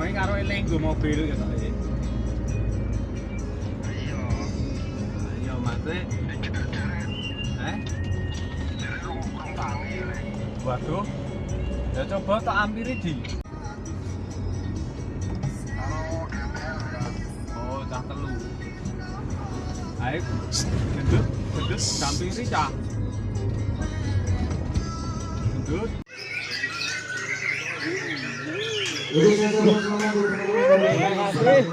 Main karo eling nggo mobil ya tok. Ayo Mas. Waduh. Ya coba tak ampiri di. Oh, cah telu. Ayo, gendut, dampiri cah. Gendut. Terima kasih.